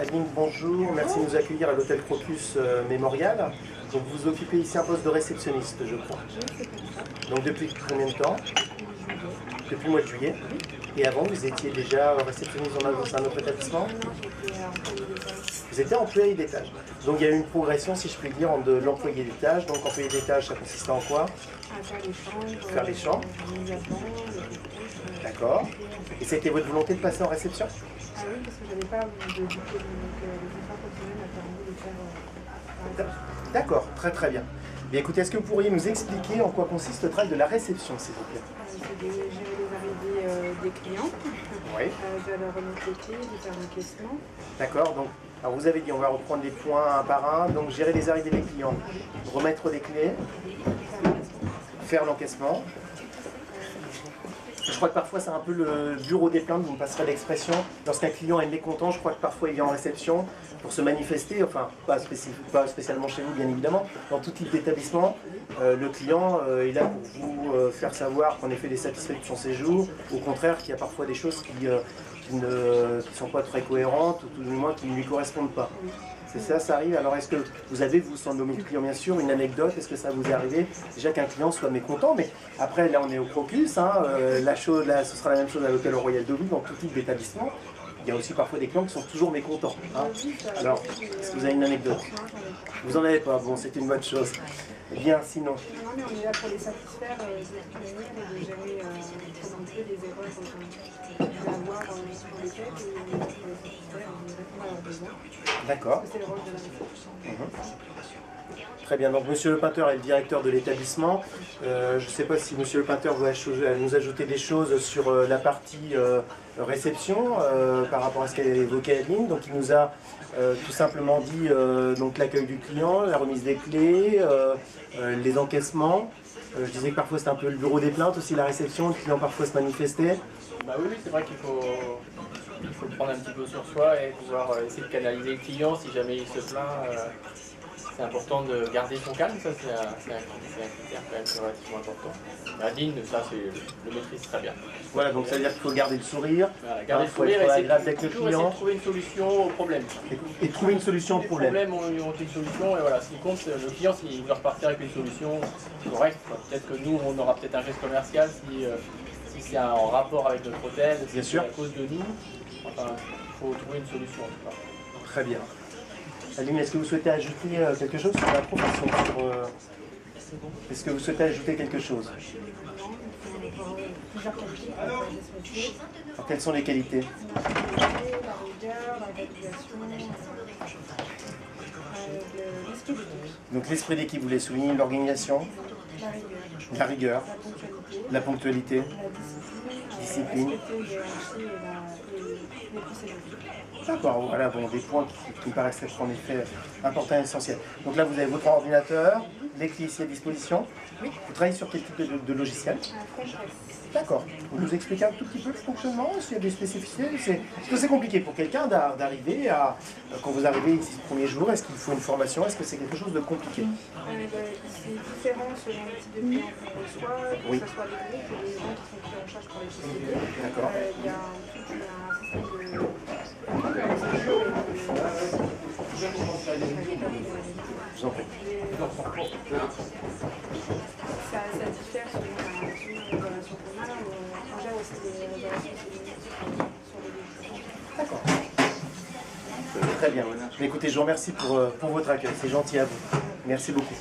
Adeline, bonjour, merci de nous accueillir à l'hôtel Crocus Mémorial. Donc vous occupez ici un poste de réceptionniste, je crois. Donc depuis combien de temps? Depuis le mois de juillet. Et avant, vous étiez déjà réceptionniste dans un autre établissement? Vous étiez employé d'étage. Donc il y a eu une progression, si je puis dire, de l'employé d'étage. Donc employé d'étage, ça consistait en quoi? À faire les chambres. Faire les chambres. D'accord. Et c'était votre volonté de passer en réception? Ah oui, parce que j'avais pas de diplôme, donc les efforts professionnels m'ont permis de faire D'accord, très très bien. Bien écoutez, est-ce que vous pourriez nous expliquer en quoi consiste le travail de la réception, s'il vous plaît? c'est de gérer les arrivées des clients, Oui. de leur remettre les clés, de faire l'encaissement. D'accord, donc alors vous avez dit on va reprendre les points un par un, donc gérer les arrivées des clients, remettre les clés, faire l'encaissement. Je crois que parfois c'est un peu le bureau des plaintes, vous me passerez l'expression. Lorsqu'un client est mécontent, je crois que parfois il vient en réception pour se manifester, enfin pas spécialement chez vous bien évidemment, dans tout type d'établissement. Le client est là pour vous faire savoir qu'en effet il est satisfait de son séjour, au contraire qu'il y a parfois des choses qui ne sont pas très cohérentes ou tout du moins qui ne lui correspondent pas. C'est ça, ça arrive. Alors est-ce que vous avez, vous, sans nommer le client bien sûr, une anecdote? Est-ce que ça vous est arrivé déjà qu'un client soit mécontent? Mais après, là on est au Crocus, hein, là, ce sera la même chose à l'hôtel Royal Deauville, dans tout type d'établissement. Il y a aussi parfois des clients qui sont toujours mécontents. Hein. Alors, est-ce que vous avez une anecdote? Vous n'en avez pas? Bon, c'est une bonne chose. Eh bien, sinon... Non, mais on est là pour les satisfaire de toute manière et de gérer présenter les erreurs qu'on peut avoir sur les têtes et pour les satisfaire et de répondre à leurs besoins. D'accord. C'est le rôle de la réception. Très bien, donc Monsieur Le Painteur est le directeur de l'établissement. Je ne sais pas si Monsieur Le Painteur veut nous ajouter des choses sur la partie réception par rapport à ce qu'a évoqué Adeline. Donc il nous a tout simplement dit donc l'accueil du client, la remise des clés, les encaissements. Je disais que parfois c'était un peu le bureau des plaintes aussi, la réception, le client parfois se manifestait. Bah oui, c'est vrai qu'il faut le prendre un petit peu sur soi et pouvoir essayer de canaliser le client si jamais il se plaint. C'est important de garder son calme, ça c'est un critère quand même relativement important. Adeline, ça le maîtrise très bien. Voilà, donc ça veut dire qu'il faut garder le sourire, voilà, garder le faut sourire être et agréable avec le toujours client. essayer de trouver une solution au problème. Et trouver une solution au problème. Les problèmes ont une solution et voilà, ce qui compte, c'est le client s'il veut repartir avec une solution correcte. Peut-être que nous, on aura peut-être un geste commercial si c'est en rapport avec notre hôtel, si c'est à cause de nous. Enfin, il faut trouver une solution. Très bien. Adeline, est-ce que vous souhaitez ajouter quelque chose sur la profession Est-ce que vous souhaitez ajouter quelque chose? Plusieurs qualités pour faire des métiers. Alors, quelles sont les qualités? La rigueur, la validation, l'esprit d'équipe. Donc l'esprit d'équipe, vous voulez souligner l'organisation, la rigueur, la ponctualité, la discipline, respecter les hiérarchies et les procédures. D'accord, voilà, bon, des points qui me paraissent être en effet importants et essentiels. Donc là, vous avez votre ordinateur, les clés ici à disposition. Oui. Vous travaillez sur quel type de logiciel? D'accord. Vous nous expliquez un tout petit peu le fonctionnement, s'il y a des spécificités? Est-ce que c'est compliqué pour quelqu'un d'arriver à... Quand vous arrivez ici le premier jour, est-ce qu'il faut une formation? Est-ce que c'est quelque chose de compliqué? C'est différent selon le type de client qu'on reçoit, que ce soit les groupes ou les gens qui sont pris en charge par les sociétés. D'accord. Il y a un système de... Je vous en prie. Ça diffère selon les relations qu'on a. On gère aussi les relations sur les différents. D'accord. Très bien. Écoutez, je vous remercie pour votre accueil. C'est gentil à vous. Merci beaucoup.